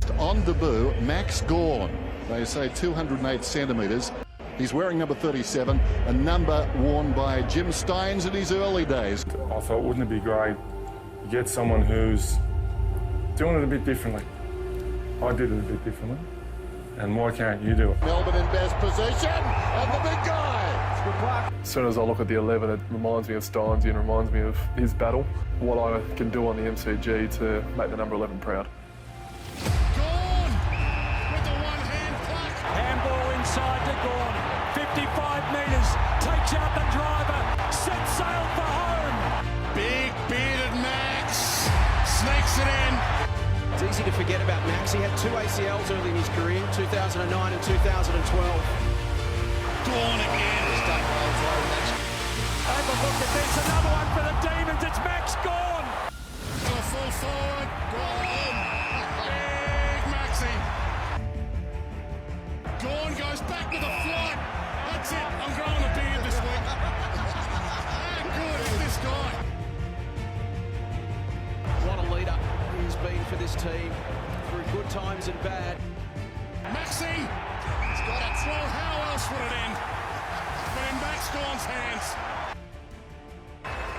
first on debut, Max Gawn. They say 208 centimetres. He's wearing number 37, a number worn by Jim Stynes in his early days. I thought, wouldn't it be great to get someone who's doing it a bit differently? I did it a bit differently, and why can't you do it? Melbourne in best position, and the big guy. As soon as I look at the 11, it reminds me of Stynes and reminds me of his battle, what I can do on the MCG to make the number 11 proud. Gawn with the one-hand pluck. Handball inside to Gawn. 55 metres, takes out the driver, sets sail for home. Big bearded Max sneaks it in. It's easy to forget about Max. He had 2 ACLs early in his career, 2009 and 2012. Gawn again. Have a look at this, another one for the Demons. It's Max Gawn. Full forward. Gawn. Big Maxi. Gawn goes back to the flight. That's it. I'm growing a beard this week. How good is this guy? What a leader he's been for this team through good times and bad. Maxi. He's got it. Well, how else would it end? But in Max Gawn's hands.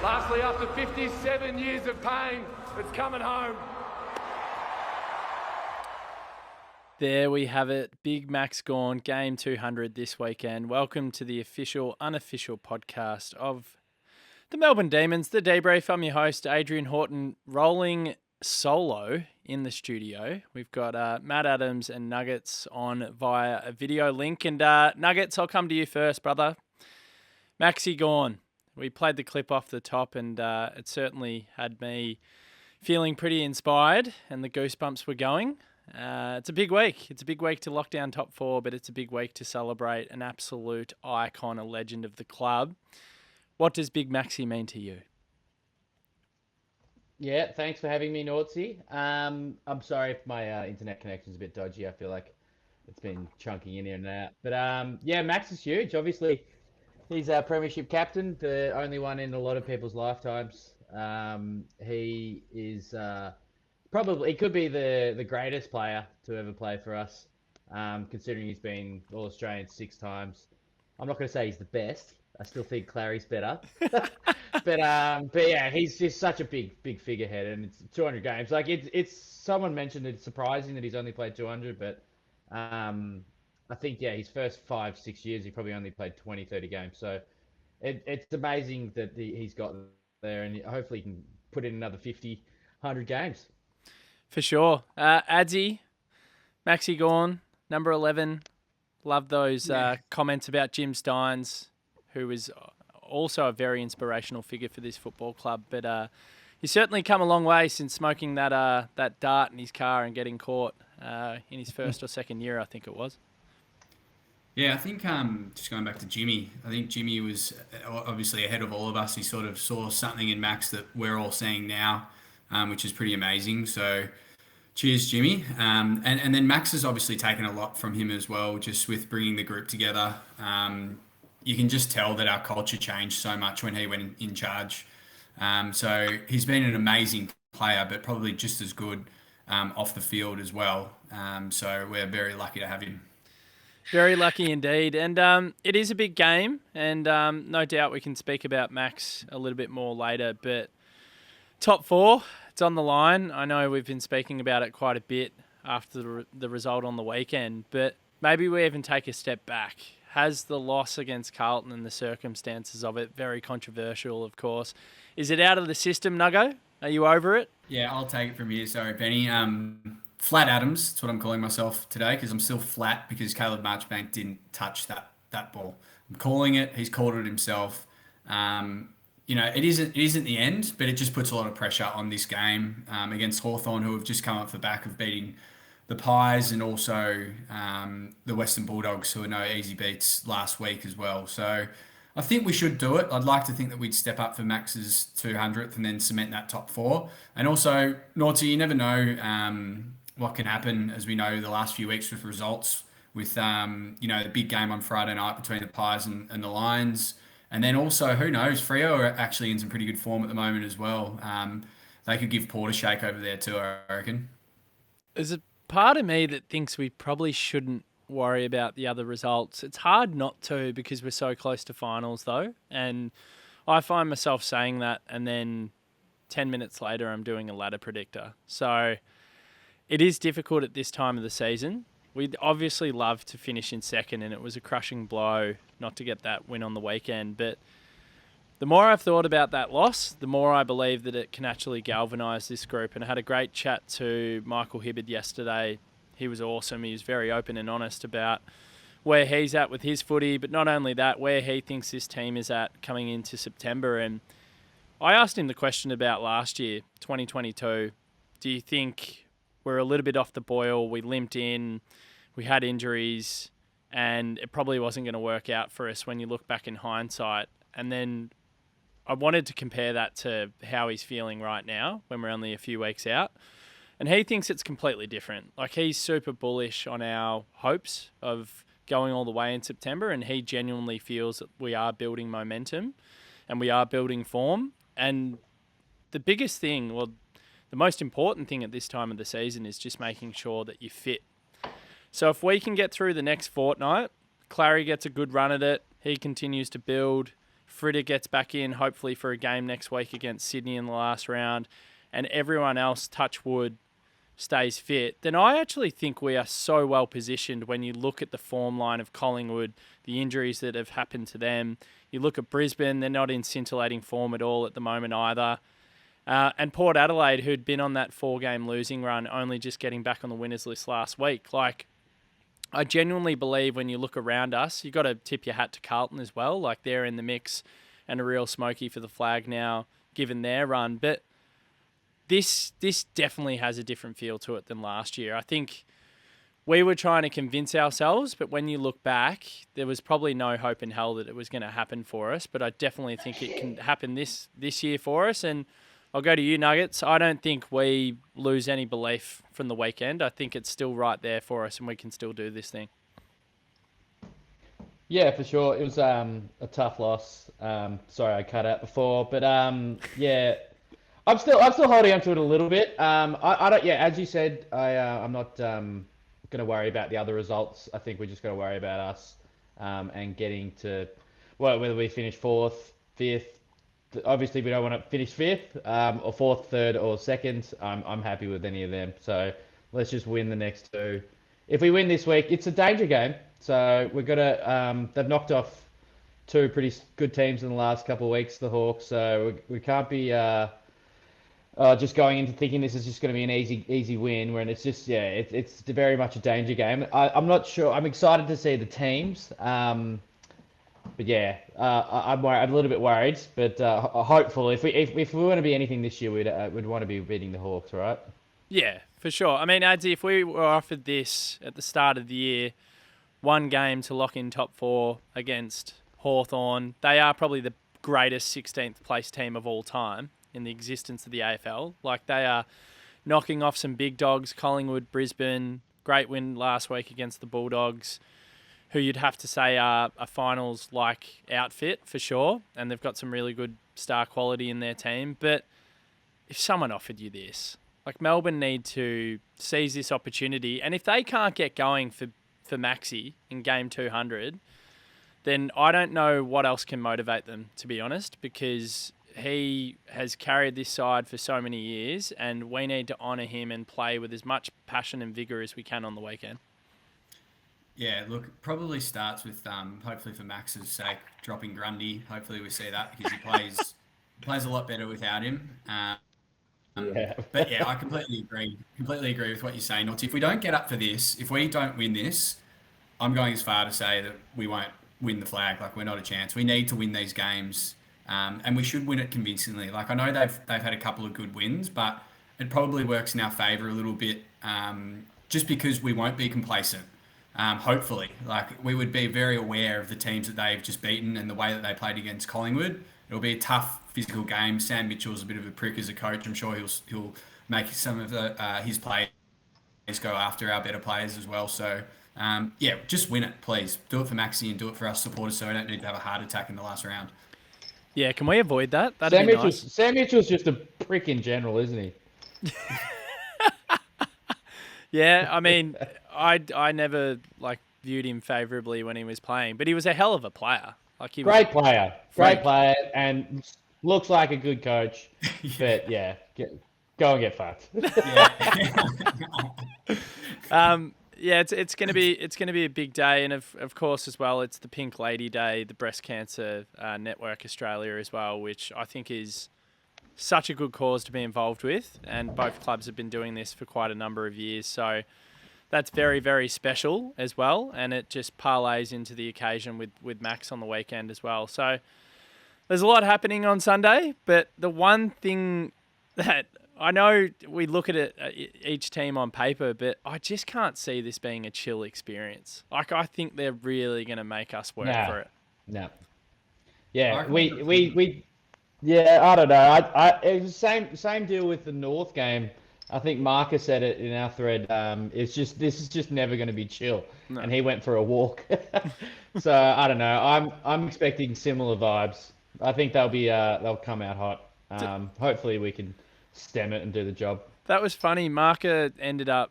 Lastly, after 57 years of pain, it's coming home. There we have it. Big Max Gawn, game 200 this weekend. Welcome to the official, unofficial podcast of the Melbourne Demons, the DeeBrief. I'm your host, Adrian Hawthorn, rolling solo in the studio. We've got Matt Adams and Nuggets on via a video link. And Nuggets, I'll come to you first, brother. Maxi Gawn. We played the clip off the top and it certainly had me feeling pretty inspired and the goosebumps were going. It's a big week. It's a big week to lock down top 4, but it's a big week to celebrate an absolute icon, a legend of the club. What does Big Maxi mean to you? Yeah, thanks for having me, Naughtsie. I'm sorry if my internet connection's a bit dodgy. I feel like it's been chunking in here and out. But yeah, Max is huge. Obviously, he's our premiership captain, the only one in a lot of people's lifetimes. He is he could be the greatest player to ever play for us, considering he's been All-Australian 6 times. I'm not going to say he's the best. I still think Clary's better. but yeah, he's just such a big figurehead, and it's 200 games. Like it's someone mentioned it's surprising that he's only played 200, but I think, yeah, his first 5-6 years, he probably only played 20, 30 games. So it's amazing that he's got there, and hopefully he can put in another 50, 100 games. For sure. Adzy, Maxi Gawn, number 11. Love those comments about Jim Stynes, who was also a very inspirational figure for this football club. But he's certainly come a long way since smoking that dart in his car and getting caught in his first or second year, I think it was. Yeah, I think just going back to Jimmy, I think Jimmy was obviously ahead of all of us. He sort of saw something in Max that we're all seeing now, which is pretty amazing. So cheers, Jimmy. And then Max has obviously taken a lot from him as well, just with bringing the group together. You can just tell that our culture changed so much when he went in charge. So he's been an amazing player, but probably just as good off the field as well. So we're very lucky to have him. Very lucky indeed. And it is a big game, and no doubt we can speak about Max a little bit more later. But top 4, it's on the line. I know we've been speaking about it quite a bit after the result on the weekend, but maybe we even take a step back. Has the loss against Carlton and the circumstances of it, very controversial, of course. Is it out of the system, Nuggo? Are you over it? Yeah, I'll take it from here. Sorry, Benny. Flat Adams, that's what I'm calling myself today, because I'm still flat because Caleb Marchbank didn't touch that ball. I'm calling it. He's called it himself. It isn't the end, but it just puts a lot of pressure on this game against Hawthorn, who have just come off the back of beating the Pies and also the Western Bulldogs, who are no easy beats last week as well. So I think we should do it. I'd like to think that we'd step up for Max's 200th and then cement that top 4. And also, Naughtsie, you never know what can happen, as we know the last few weeks with results, with the big game on Friday night between the Pies and the Lions. And then also, who knows, Freo are actually in some pretty good form at the moment as well. They could give Port a shake over there too, I reckon. There's a part of me that thinks we probably shouldn't worry about the other results. It's hard not to because we're so close to finals, though. And I find myself saying that, and then 10 minutes later, I'm doing a ladder predictor. So it is difficult at this time of the season. We'd obviously love to finish in second, and it was a crushing blow not to get that win on the weekend. But the more I've thought about that loss, the more I believe that it can actually galvanise this group. And I had a great chat to Michael Hibbard yesterday. He was awesome. He was very open and honest about where he's at with his footy, but not only that, where he thinks this team is at coming into September. And I asked him the question about last year, 2022. Do you think we're a little bit off the boil? We limped in, we had injuries, and it probably wasn't going to work out for us when you look back in hindsight. And then I wanted to compare that to how he's feeling right now when we're only a few weeks out. And he thinks it's completely different. Like, he's super bullish on our hopes of going all the way in September, and he genuinely feels that we are building momentum and we are building form. And the biggest thing, well, the most important thing at this time of the season is just making sure that you're fit. So if we can get through the next fortnight, Clary gets a good run at it, he continues to build, Fritter gets back in, hopefully for a game next week against Sydney in the last round, and everyone else, touch wood, stays fit, then I actually think we are so well positioned when you look at the form line of Collingwood, the injuries that have happened to them. You look at Brisbane, they're not in scintillating form at all at the moment either. And Port Adelaide, who'd been on that 4-game losing run, only just getting back on the winners list last week. Like, I genuinely believe when you look around us, you've got to tip your hat to Carlton as well. Like, they're in the mix and a real smoky for the flag now, given their run. But this definitely has a different feel to it than last year. I think we were trying to convince ourselves, but when you look back, there was probably no hope in hell that it was going to happen for us. But I definitely think it can happen this year for us. And I'll go to you, Nuggets. I don't think we lose any belief from the weekend. I think it's still right there for us and we can still do this thing. Yeah, for sure. It was a tough loss. Sorry I cut out before, but yeah, I'm still holding on to it a little bit. I don't. Yeah, as you said, I'm not going to worry about the other results. I think we're just going to worry about us and getting to whether we finish 4th, 5th. Obviously, we don't want to finish 5th or 4th, 3rd, or 2nd. I'm happy with any of them. So let's just win the next 2. If we win this week, it's a danger game. So we're gonna. They've knocked off 2 pretty good teams in the last couple of weeks, the Hawks. So we can't be just going into thinking this is just going to be an easy win. When it's just it's very much a danger game. I'm not sure. I'm excited to see the teams. But yeah, I'm a little bit worried. But hopefully, if we want to be anything this year, we'd want to be beating the Hawks, right? Yeah, for sure. I mean, Adzy, if we were offered this at the start of the year, 1 game to lock in top 4 against Hawthorn, they are probably the greatest 16th place team of all time in the existence of the AFL. Like, they are knocking off some big dogs, Collingwood, Brisbane, great win last week against the Bulldogs, who you'd have to say are a finals-like outfit for sure, and they've got some really good star quality in their team. But if someone offered you this, like, Melbourne need to seize this opportunity, and if they can't get going for Maxi in game 200, then I don't know what else can motivate them, to be honest, because he has carried this side for so many years, and we need to honour him and play with as much passion and vigour as we can on the weekend. Yeah, look, it probably starts with, hopefully for Max's sake, dropping Grundy. Hopefully we see that because he plays a lot better without him. But yeah, I completely agree with what you're saying, Naughtsie. If we don't get up for this, if we don't win this, I'm going as far to say that we won't win the flag. Like, we're not a chance. We need to win these games, and we should win it convincingly. Like, I know they've had a couple of good wins, but it probably works in our favour a little bit, just because we won't be complacent. Hopefully, like, we would be very aware of the teams that they've just beaten and the way that they played against Collingwood. It'll be a tough physical game. Sam Mitchell's a bit of a prick as a coach. I'm sure he'll make some of his players go after our better players as well. So yeah, just win it, please. Do it for Maxi and do it for us supporters, so we don't need to have a heart attack in the last round. Yeah, can we avoid that? That'd be nice. Sam Mitchell's just a prick in general, isn't he? Yeah, I mean, I never viewed him favourably when he was playing, but he was a hell of a player. Great player, and looks like a good coach. But yeah, go and get fucked. Yeah, it's gonna be a big day, and of course as well, it's the Pink Lady Day, the Breast Cancer Network Australia as well, which I think is such a good cause to be involved with, and both clubs have been doing this for quite a number of years, so that's very, very special as well, and it just parlays into the occasion with Max on the weekend as well. So there's a lot happening on Sunday, but the one thing that I know we look at it, each team on paper, but I just can't see this being a chill experience. I think they're really going to make us work for it. No. Yeah, we yeah, I don't know. It was same deal with the North game. I think Marcus said it in our thread. This is just never going to be chill, and he went for a walk. So I don't know. I'm expecting similar vibes. I think they'll come out hot. Hopefully we can stem it and do the job. That was funny. Marker ended up,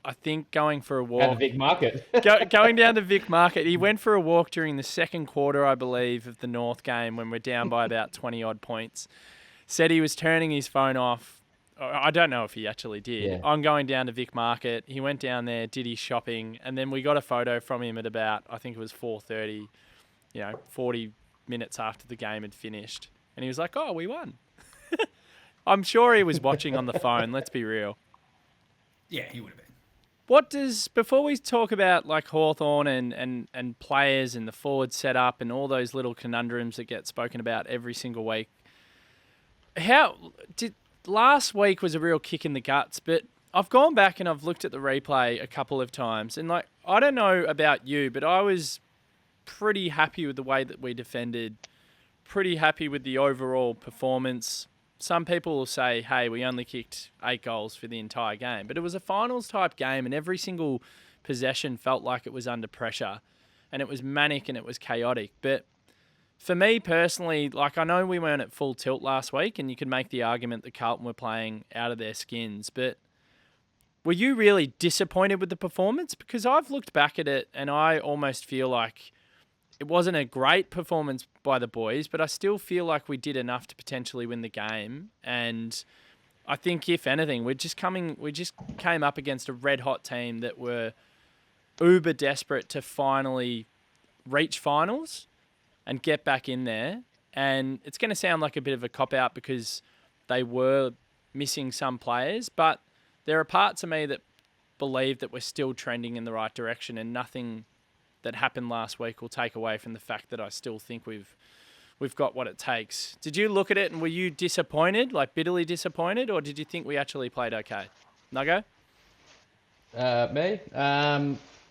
I think, going for a walk. At the Vic Market. Going down to Vic Market. He went for a walk during the second quarter, I believe, of the North game when we're down by about 20-odd points. Said he was turning his phone off. I don't know if he actually did. Yeah. I'm going down to Vic Market. He went down there, did his shopping, and then we got a photo from him at about, I think it was 4:30, 40 minutes after the game had finished. And he was like, "Oh, we won." I'm sure he was watching on the phone, let's be real. Yeah, he would have been. Before we talk about Hawthorn and players and the forward setup and all those little conundrums that get spoken about every single week, last week was a real kick in the guts, but I've gone back and I've looked at the replay a couple of times, and I don't know about you, but I was pretty happy with the way that we defended, pretty happy with the overall performance. Some people will say, hey, we only kicked 8 goals for the entire game, but it was a finals type game, and every single possession felt like it was under pressure, and it was manic and it was chaotic. But for me personally, I know we weren't at full tilt last week, and you could make the argument that Carlton were playing out of their skins, but were you really disappointed with the performance? Because I've looked back at it and I almost feel like it wasn't a great performance by the boys, but I still feel like we did enough to potentially win the game. And I think, if anything, we just came up against a red-hot team that were uber desperate to finally reach finals and get back in there. And it's going to sound like a bit of a cop-out because they were missing some players, but there are parts of me that believe that we're still trending in the right direction, and nothing that happened last week will take away from the fact that I still think we've got what it takes. Did you look at it and were you disappointed, bitterly disappointed, or did you think we actually played okay? Nuggo? Me?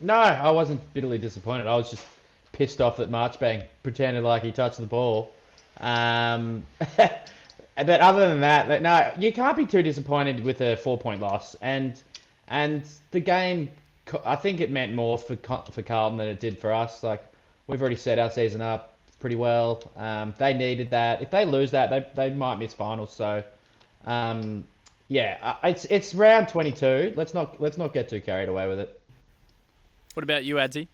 No, I wasn't bitterly disappointed. I was just pissed off that Marchbank pretended like he touched the ball. But other than that, no, you can't be too disappointed with a 4-point loss. And the game, I think it meant more for Carlton than it did for us. We've already set our season up pretty well. They needed that. If they lose that, they might miss finals. So, it's round 22. Let's not get too carried away with it. What about you, Adzy?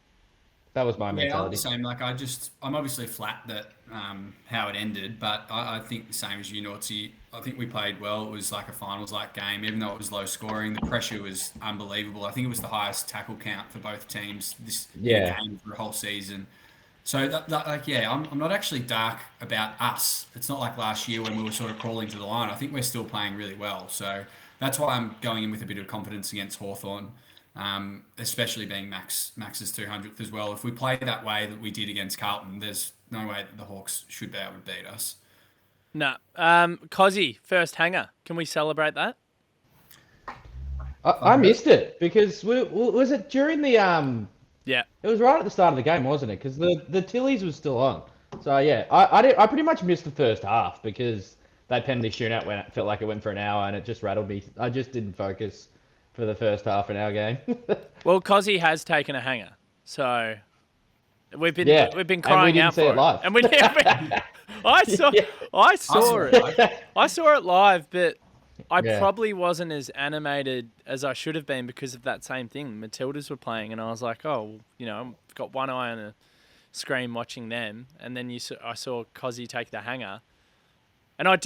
That was my mentality. Yeah, I'm the same. I'm obviously flat that how it ended, but I think the same as you, Naughtsie. I think we played well. It was like a finals-like game, even though it was low scoring. The pressure was unbelievable. I think it was the highest tackle count for both teams this game for the whole season. So, I'm not actually dark about us. It's not like last year when we were sort of crawling to the line. I think we're still playing really well. So that's why I'm going in with a bit of confidence against Hawthorn. Especially being Max's 200th as well. If we play that way that we did against Carlton, there's no way that the Hawks should be able to beat us. No. Cozzy, first hanger. Can we celebrate that? I missed it because was it during the Yeah. It was right at the start of the game, wasn't it? Because the Tillies was still on. So yeah, I pretty much missed the first half because that penalty shootout felt like it went for an hour and it just rattled me. I just didn't focus for the first half in our game. Well, Cozzy has taken a hanger, so we've been crying out for it live. And I saw it. I saw it live, but I Yeah. probably wasn't as animated as I should have been because of that same thing. The Matildas were playing, and I was like, oh, I've got one eye on a screen watching them, and then I saw Cozzy take the hanger, and I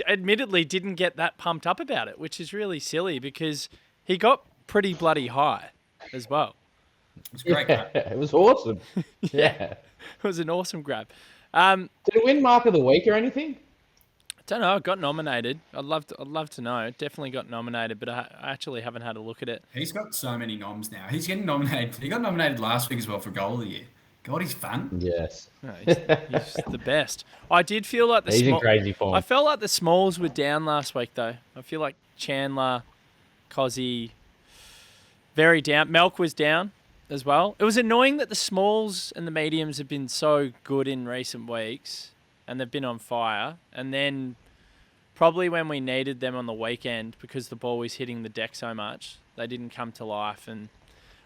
admittedly didn't get that pumped up about it, which is really silly because he got pretty bloody high as well. It's great. It was awesome. Yeah. It was an awesome grab. Did it win Mark of the Week or anything? Don't know. I got nominated. I'd love to know. Definitely got nominated, but I actually haven't had a look at it. He's got so many noms now. He's getting nominated. He got nominated last week as well for Goal of the Year. God, he's fun. Yes. No, he's the best. I did feel like He's in crazy form. I felt like the Smalls were down last week, though. I feel like Chandler, Cozzy, very down. Melk was down as well. It was annoying that the Smalls and the Mediums have been so good in recent weeks, and they've been on fire. And then probably when we needed them on the weekend, because the ball was hitting the deck so much, they didn't come to life. And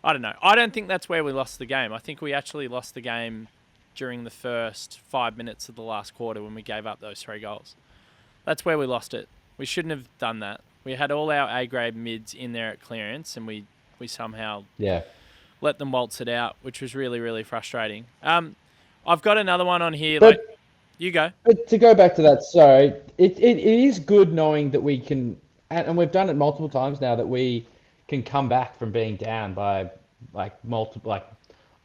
I don't know. I don't think that's where we lost the game. I think we actually lost the game during the first 5 minutes of the last quarter when we gave up those 3 goals. That's where we lost it. We shouldn't have done that. We had all our A-grade mids in there at clearance, and we somehow let them waltz it out, which was really, really frustrating. I've got another one on here. You go. But to go back to that, sorry, it is good knowing that we can, and we've done it multiple times now, that we can come back from being down by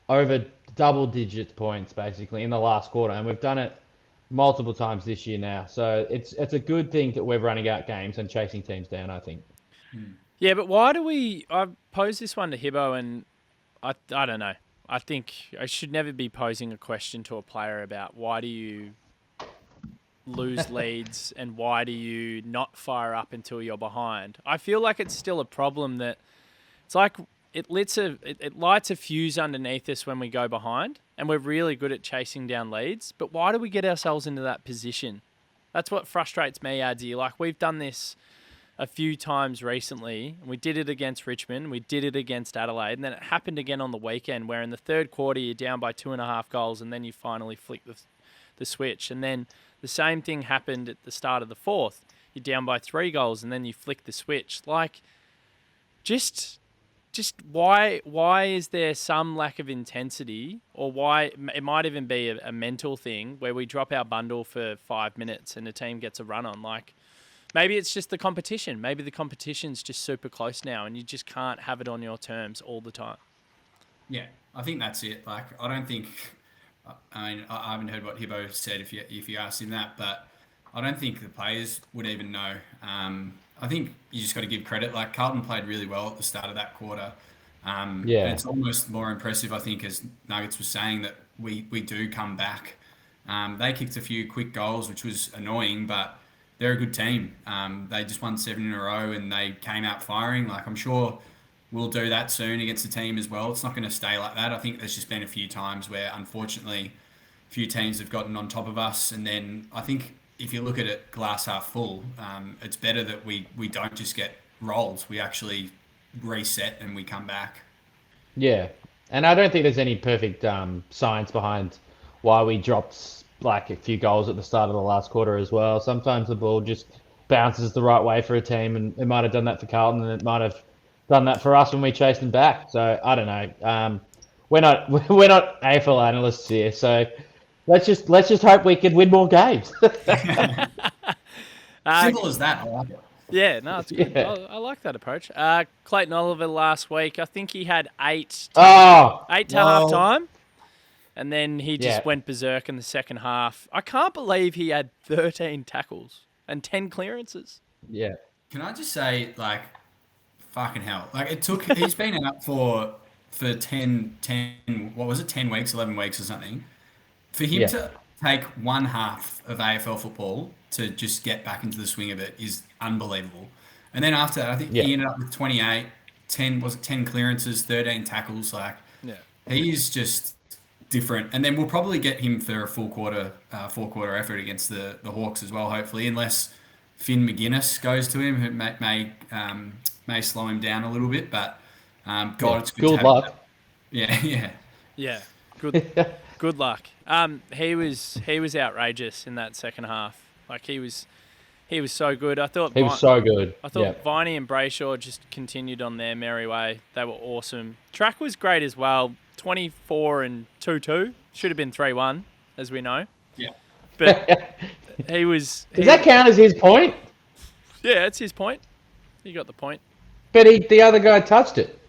over double digit points basically in the last quarter, and we've done it multiple times this year now. So it's a good thing that we're running out games and chasing teams down, I think. Yeah, but why do we? I posed this one to Hibbo, and I don't know. I think I should never be posing a question to a player about why do you lose leads and why do you not fire up until you're behind. I feel like it's still a problem that it's like it lights a fuse underneath us when we go behind, and we're really good at chasing down leads. But why do we get ourselves into that position? That's what frustrates me, Adzy. Like, we've done this a few times recently. We did it against Richmond. We did it against Adelaide. And then it happened again on the weekend where in the third quarter you're down by 2.5 goals and then you finally flick the switch. And then the same thing happened at the start of the fourth. You're down by 3 goals and then you flick the switch. Like, just why is there some lack of intensity, or why it might even be a mental thing where we drop our bundle for 5 minutes and the team gets a run on? Like, maybe it's just the competition. Maybe the competition's just super close now and you just can't have it on your terms all the time. Yeah, I think that's it. Like, I don't think, I mean, I haven't heard what Hibbo said if you asked him that, but I don't think the players would even know. I think you just got to give credit. Like, Carlton played really well at the start of that quarter. And it's almost more impressive, I think, as Nuggets was saying, that we do come back. They kicked a few quick goals, which was annoying, but they're a good team. They just won 7 in a row and they came out firing. Like, I'm sure we'll do that soon against the team as well. It's not going to stay like that. I think there's just been a few times where, unfortunately, a few teams have gotten on top of us. And then I think if you look at it glass half full, it's better that we don't just get rolled. We actually reset and we come back. Yeah, and I don't think there's any perfect science behind why we dropped like a few goals at the start of the last quarter as well. Sometimes the ball just bounces the right way for a team, and it might have done that for Carlton, and it might have done that for us when we chased them back. So I don't know. We're not AFL analysts here, so let's just hope we can win more games. Simple as that. I like it. Yeah, no, it's good. Yeah. I like that approach. Clayton Oliver last week, I think he had 8 to half time, and then he just went berserk in the second half. I can't believe he had 13 tackles and 10 clearances. Yeah. Can I just say, like, fucking hell. Like, he's been out for 10, what was it, 10 weeks, 11 weeks or something. For him to take one half of AFL football to just get back into the swing of it is unbelievable. And then after that, I think he ended up with 28, 10 clearances, 13 tackles. Like, he's just different. And then we'll probably get him for a full quarter effort against the Hawks as well, hopefully, unless Finn McGuinness goes to him, who may slow him down a little bit. But it's good luck. Yeah. Good luck. He was outrageous in that second half. Like, he He was so good. I thought He was so good. I thought Viney and Brayshaw just continued on their merry way. They were awesome. Track was great as well. 24 and 2-2. Should have been 3-1, as we know. Yeah. But he was... Does that count as his point? Yeah, it's his point. He got the point. But the other guy touched it.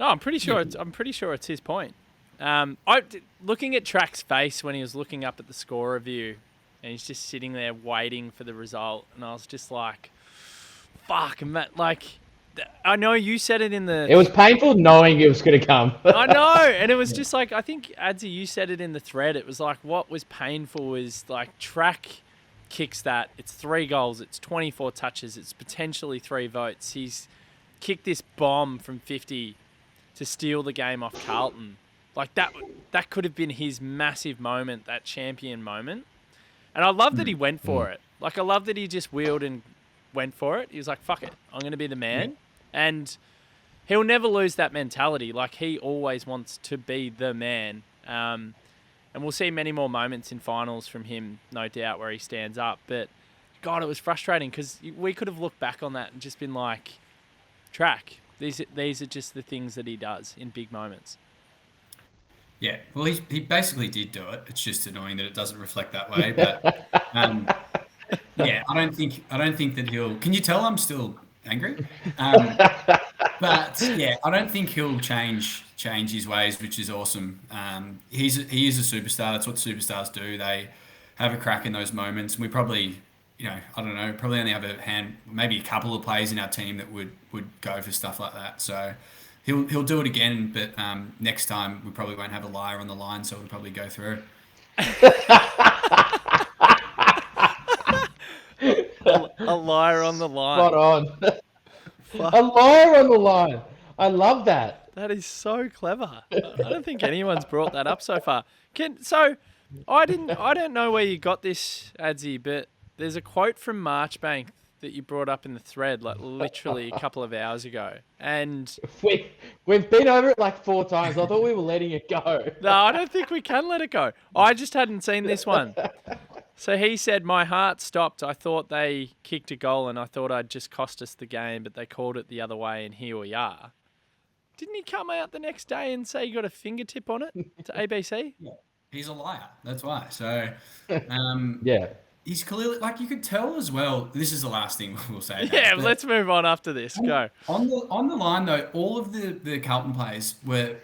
No, I'm pretty sure it's his point. Looking at Track's face when he was looking up at the score review, and he's just sitting there waiting for the result, and I was just like, "Fuck, man!" Like, I know you said it in the. It was painful knowing it was going to come. I know, and it was just like I think Adzy, you said it in the thread. It was like what was painful was like Track kicks that. It's 3 goals. It's 24 touches. It's potentially 3 votes. He's kicked this bomb from 50 to steal the game off Carlton. Like that could have been his massive moment, that champion moment. And I love that he went for it. Like, I love that he just wheeled and went for it. He was like, fuck it, I'm going to be the man. Yeah. And he'll never lose that mentality. Like, he always wants to be the man. And we'll see many more moments in finals from him, no doubt, where he stands up. But, God, it was frustrating because we could have looked back on that and just been like, Track, these are just the things that he does in big moments. Yeah, well, he basically did do it. It's just annoying that it doesn't reflect that way. But yeah, I don't think that he'll. Can you tell I'm still angry? But yeah, I don't think he'll change his ways, which is awesome. He is a superstar. That's what superstars do. They have a crack in those moments. And we probably, I don't know, probably only have maybe a couple of players in our team that would go for stuff like that. So. He'll do it again, but next time we probably won't have a liar on the line, so it'll probably go through. a liar on the line. Spot on. A liar on the line. I love that. That is so clever. I don't think anyone's brought that up so far. I don't know where you got this, Adzy, but there's a quote from Marchbank that you brought up in the thread, like literally a couple of hours ago. And we've been over it like 4 times. I thought we were letting it go. No, I don't think we can let it go. I just hadn't seen this one. So he said, my heart stopped. I thought they kicked a goal and I thought I'd just cost us the game, but they called it the other way and here we are. Didn't he come out the next day and say he got a fingertip on it to ABC? Yeah. He's a liar. That's why. So, yeah. He's clearly, like, you could tell as well. This is the last thing we'll say. Yeah, let's move on after this. Go. On the line, though, all of the Carlton players were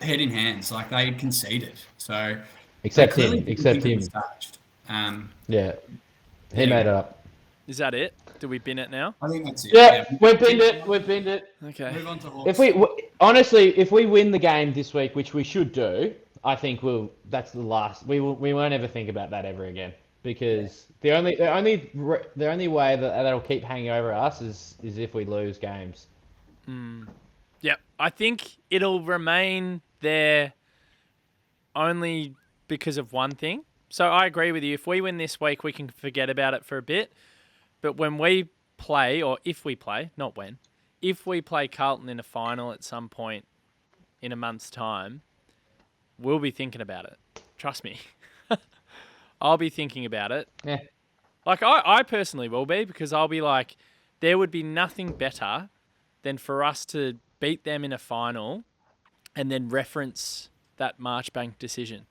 head in hands. Like, they had conceded. So, except him. Yeah. He made it up. Is that it? Do we bin it now? I think that's it. Yeah, we've binned it. Okay. Move on to Hawks. If we win the game this week, which we should do, I think that's the last. We won't ever think about that ever again. Because the only way that'll keep hanging over us is if we lose games. Yep, I think it'll remain there only because of one thing. So I agree with you. If we win this week, we can forget about it for a bit. But when we play, or if we play, not when, if we play Carlton in a final at some point in a month's time, we'll be thinking about it. Trust me. I'll be thinking about it. Yeah. Like, I personally will be, because I'll be like, there would be nothing better than for us to beat them in a final and then reference that Marchbank decision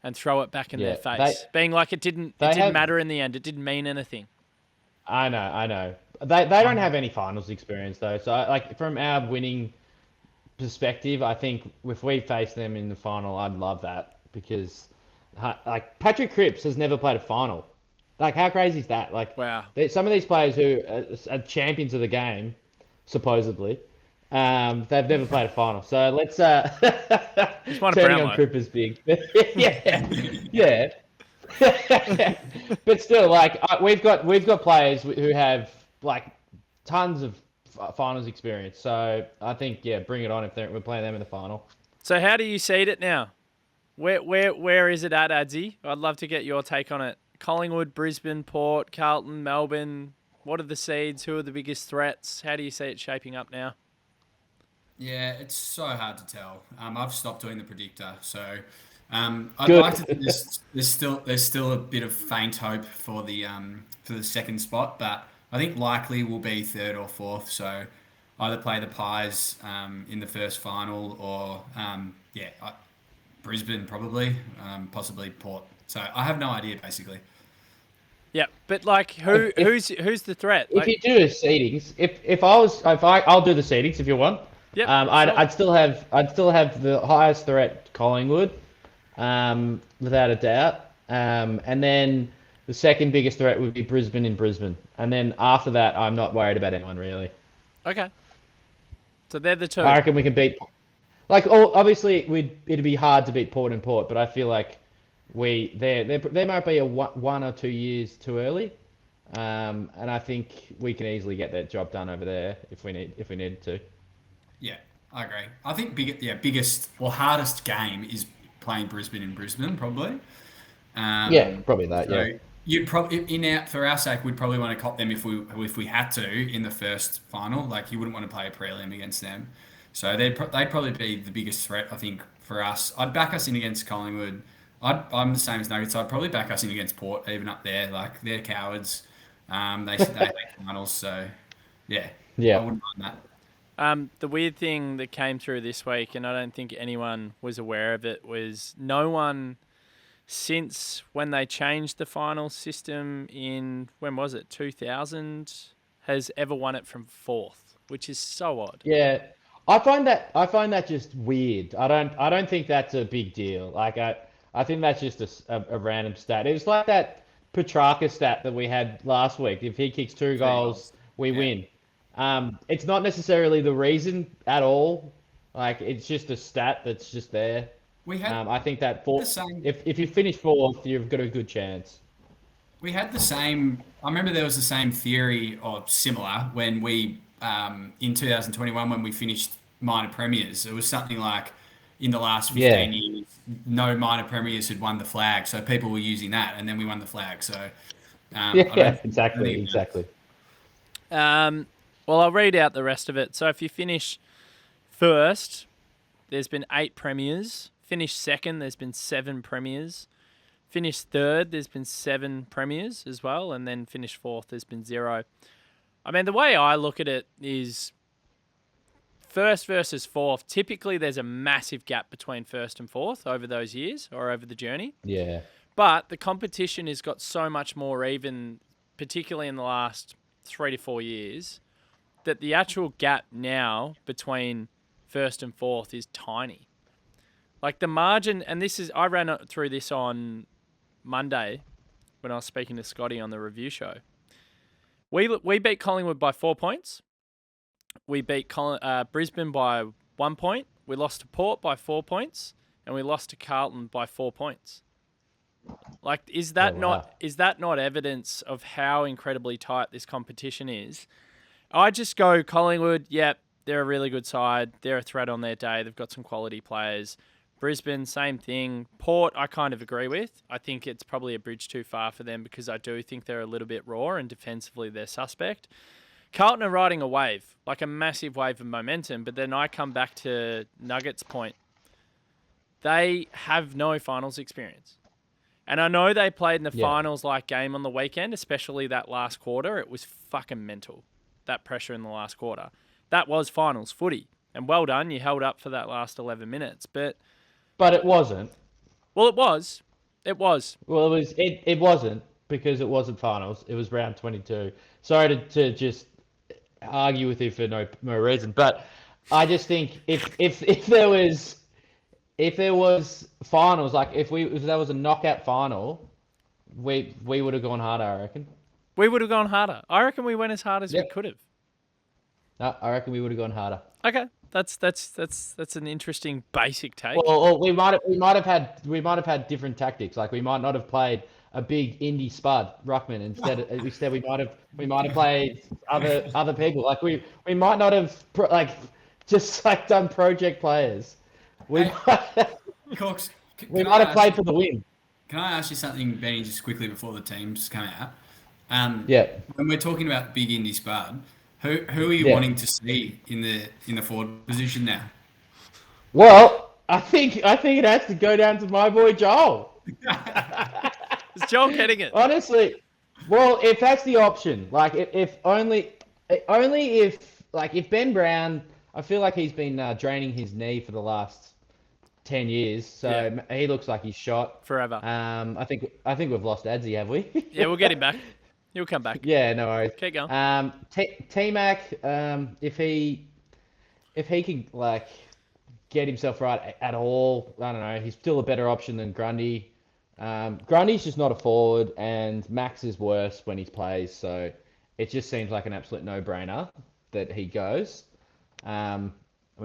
and throw it back in their face. Being like, it didn't matter in the end. It didn't mean anything. I know. They don't have any finals experience, though. So, like, from our winning perspective, I think if we face them in the final, I'd love that, because... Like, Patrick Cripps has never played a final. Like, how crazy is that? Like, wow. Some of these players who are champions of the game, supposedly, they've never played a final. So let's turning on Cripps is big. yeah. But still, like, we've got players who have like tons of finals experience. So I think bring it on if we're playing them in the final. So how do you seed it now? Where is it at, Adzy? I'd love to get your take on it. Collingwood, Brisbane, Port, Carlton, Melbourne. What are the seeds? Who are the biggest threats? How do you see it shaping up now? Yeah, it's so hard to tell. I've stopped doing the predictor. So I'd Good. like to think there's still a bit of faint hope for the second spot, but I think likely will be third or fourth. So either play the Pies in the first final, or Brisbane probably, possibly Port. So I have no idea basically. Yeah, but like, who's the threat? If you do seedings, I'll do the seedings if you want. Yep, I'd still have the highest threat Collingwood, without a doubt. And then the second biggest threat would be Brisbane in Brisbane. And then after that, I'm not worried about anyone really. Okay. So they're the two. I reckon we can beat. Obviously, it'd be hard to beat Port and Port, but I feel like they might be a 1 or 2 years too early, and I think we can easily get that job done over there if we needed to. Yeah, I agree. I think biggest or hardest game is playing Brisbane in Brisbane probably. Probably that. So Yeah. you'd probably for our sake, we'd probably want to cop them if we had to in the first final. Like you wouldn't want to play a prelim against them. So they'd probably be the biggest threat, I think, for us. I'd back us in against Collingwood. I'm the same as Nuggets. I'd probably back us in against Port, even up there. Like they're cowards. They make finals. So yeah, I wouldn't mind that. The weird thing that came through this week, and I don't think anyone was aware of it, was no one since when they changed the final system in, when was it, 2000, has ever won it from fourth, which is so odd. Yeah, I find that just weird. I don't think that's a big deal. Like I think that's just a random stat. It was like that Petrarca stat that we had last week. If he kicks 2 goals, we win. It's not necessarily the reason at all. Like it's just a stat that's just there. We had I think that fourth, same... if you finish fourth, you've got a good chance. We had the same. I remember there was the same theory or similar when we in 2021 when we finished minor premiers. It was something like in the last 15 years, no minor premiers had won the flag, so people were using that, and then we won the flag. So exactly. Well, I'll read out the rest of it. So if you finish first, there's been 8 premiers. Finish second, there's been 7 premiers. Finish third, there's been 7 premiers as well. And then finish fourth, there's been 0. I mean, the way I look at it is first versus fourth. Typically, there's a massive gap between first and fourth over those years or over the journey. Yeah. But the competition has got so much more even, particularly in the last 3 to 4 years, that the actual gap now between first and fourth is tiny. Like the margin, and I ran through this on Monday when I was speaking to Scotty on the review show. We beat Collingwood by 4 points. We beat Brisbane by 1 point. We lost to Port by 4 points, and we lost to Carlton by 4 points. Like, is that not evidence of how incredibly tight this competition is? I just go Collingwood. Yep, they're a really good side. They're a threat on their day. They've got some quality players. Brisbane, same thing. Port, I kind of agree with. I think it's probably a bridge too far for them because I do think they're a little bit raw and defensively they're suspect. Carlton are riding a wave, like a massive wave of momentum, but then I come back to Nuggets' point. They have no finals experience. And I know they played in the finals-like game on the weekend, especially that last quarter. It was fucking mental, that pressure in the last quarter. That was finals footy. And well done, you held up for that last 11 minutes. But it wasn't. Well, it was. It was. Well, it wasn't because it wasn't finals. It was round 22. Sorry to just argue with you for no reason, but I just think if there was finals, like if there was a knockout final, we would have gone harder. I reckon. We would have gone harder. I reckon we went as hard as we could have. No, I reckon we would have gone harder. Okay, that's an interesting basic take. Well, we might have had different tactics. Like we might not have played a big indie spud ruckman instead we might have played other people. Like we might not have done project players. Cox, we might have played for the win. Can I ask you something, Benny, just quickly before the teams come out? When we're talking about big indie spud, who are you wanting to see in the forward position now? Well, I think it has to go down to my boy Joel. Is Joel getting it? Honestly, well, if that's the option, like if only if like if Ben Brown, I feel like he's been draining his knee for the last 10 years, so he looks like he's shot Forever. I think we've lost Adzy, have we? Yeah, we'll get him back. He'll come back. Yeah, no worries. Keep going. T-Mac, if he can like get himself right at all, I don't know. He's still a better option than Grundy. Grundy's just not a forward, and Max is worse when he plays. So it just seems like an absolute no-brainer that he goes. We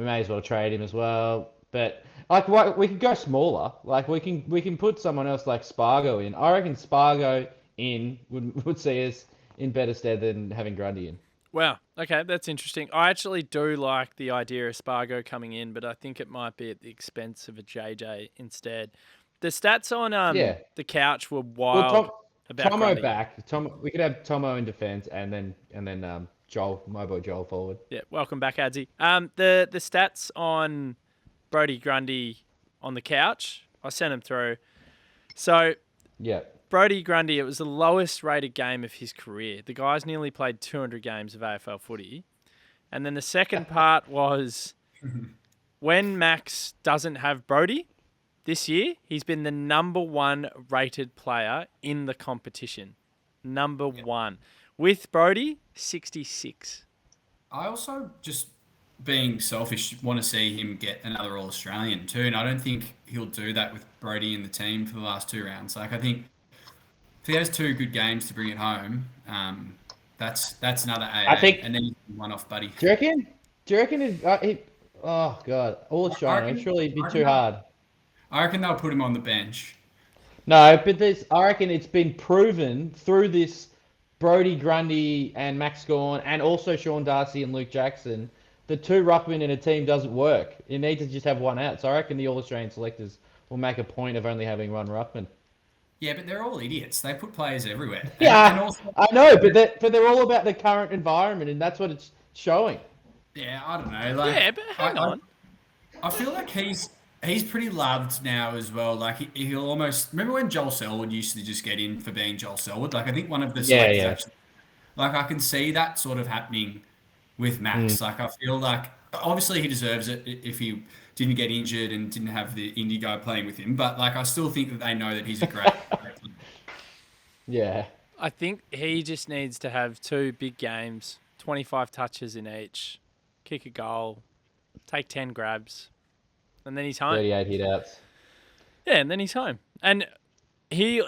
may as well trade him as well. But like, we could go smaller. Like we can put someone else like Spargo in. I reckon Spargo in would see us in better stead than having Grundy in. Wow. Okay, that's interesting. I actually do like the idea of Spargo coming in, but I think it might be at the expense of a JJ instead. The stats on the couch were wild about Tomo Grundy. back. We could have Tomo in defence and then Joel, my boy Joel forward. Yeah, welcome back, Adzy. The stats on Brodie Grundy on the couch, I sent them through. So yeah. Brodie Grundy, it was the lowest rated game of his career. The guy's nearly played 200 games of AFL footy. And then the second part was when Max doesn't have Brodie this year, he's been the number one rated player in the competition. Number one. With Brodie, 66. I also, just being selfish, want to see him get another All-Australian too, and I don't think he'll do that with Brodie in the team for the last two rounds. Like, I think if he has two good games to bring it home, that's another AA. I think, and then one off Buddy. Do you reckon oh god, All-Australian, surely it'd be too hard. I reckon they'll put him on the bench. No, but I reckon it's been proven through this Brodie Grundy and Max Gawn and also Sean Darcy and Luke Jackson, the two ruckmen in a team doesn't work. You need to just have one out. So I reckon the All-Australian selectors will make a point of only having one ruckman. Yeah, but they're all idiots. They put players everywhere. Yeah, and also, I know, but they're all about the current environment, and that's what it's showing. Yeah, I don't know. Like, yeah, but hang on. I feel like he's pretty loved now as well. Like he'll almost remember when Joel Selwood used to just get in for being Joel Selwood. Like I think one of the selectors actually, like I can see that sort of happening with Max. Like I feel like obviously he deserves it if he didn't get injured and didn't have the indie guy playing with him. But like I still think that they know that he's a great player. Yeah. I think he just needs to have two big games, 25 touches in each, kick a goal, take 10 grabs, and then he's home. 38 hit-outs. Yeah, and then he's home. And he'll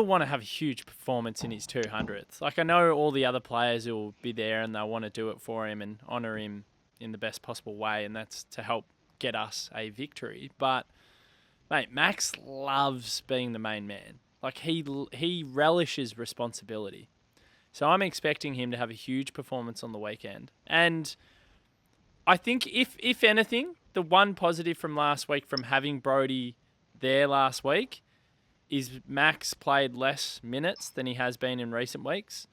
want to have a huge performance in his 200th. Like, I know all the other players will be there and they'll want to do it for him and honour him in the best possible way, and that's to help get us a victory. But, mate, Max loves being the main man. Like, he relishes responsibility. So I'm expecting him to have a huge performance on the weekend. And I think if anything, the one positive from last week from having Brodie there last week is Max played less minutes than he has been in recent weeks,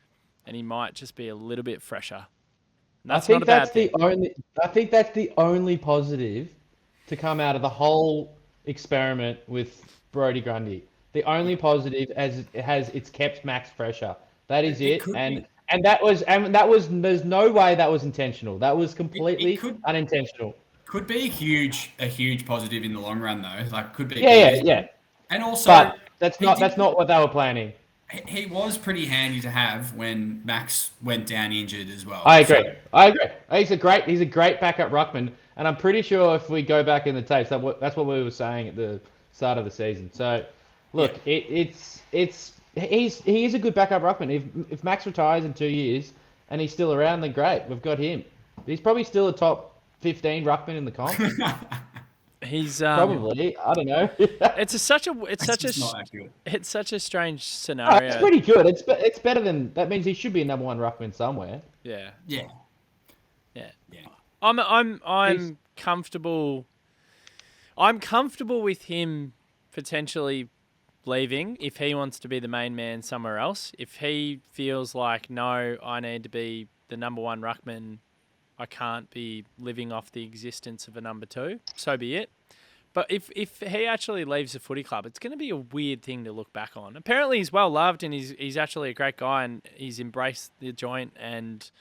and he might just be a little bit fresher. I think that's the only positive to come out of the whole experiment with Brodie Grundy. The only positive it's kept Max fresher. That is it. And that was there's no way that was intentional. That was completely unintentional. Could be a huge positive in the long run though. Like could be. Yeah. And also, but that's not what they were planning. He was pretty handy to have when Max went down injured as well. I agree. He's a great backup ruckman, and I'm pretty sure if we go back in the tapes, that's what we were saying at the start of the season. So, look, he is a good backup ruckman. If Max retires in 2 years and he's still around, then great. We've got him. He's probably still a top 15 ruckman in the comp. He's probably. I don't know. It's such a strange scenario. It's pretty good. It's better than that. Means he should be a number one ruckman somewhere. Yeah. Yeah. I'm comfortable. I'm comfortable with him potentially leaving if he wants to be the main man somewhere else. If he feels like, no, I need to be the number one ruckman, I can't be living off the existence of a number 2. So be it. But if he actually leaves the footy club, it's going to be a weird thing to look back on. Apparently he's well loved and he's actually a great guy and he's embraced the joint and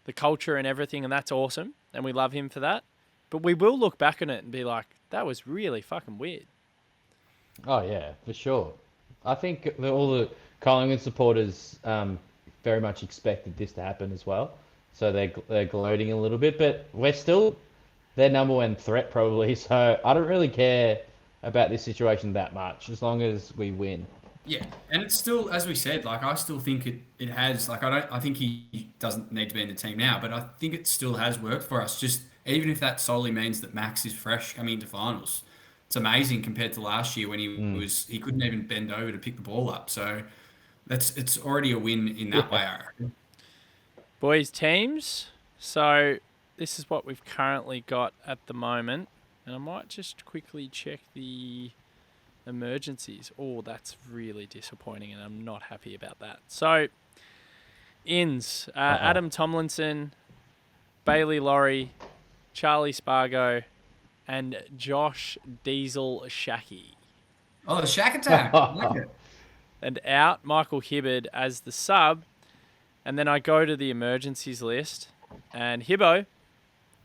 the culture and everything, and that's awesome. And we love him for that. But we will look back on it and be like, that was really fucking weird. Oh, yeah, for sure. I think all the Collingwood supporters very much expected this to happen as well. So they're gloating a little bit, but we're still their number 1 threat probably. So I don't really care about this situation that much as long as we win. Yeah, and it's still, as we said, like I still think it has. Like I think he doesn't need to be in the team now, but I think it still has worked for us. Just even if that solely means that Max is fresh coming into finals, it's amazing compared to last year when he couldn't even bend over to pick the ball up. So it's already a win in that way. I reckon. Boys teams. So this is what we've currently got at the moment. And I might just quickly check the emergencies. Oh, that's really disappointing and I'm not happy about that. So, ins. Adam Tomlinson, Bailey Laurie, Charlie Spargo, and Josh Diesel Shackey. Oh, the Shack attack. I like it. And out, Michael Hibbard as the sub. And then I go to the emergencies list, and Hibbo,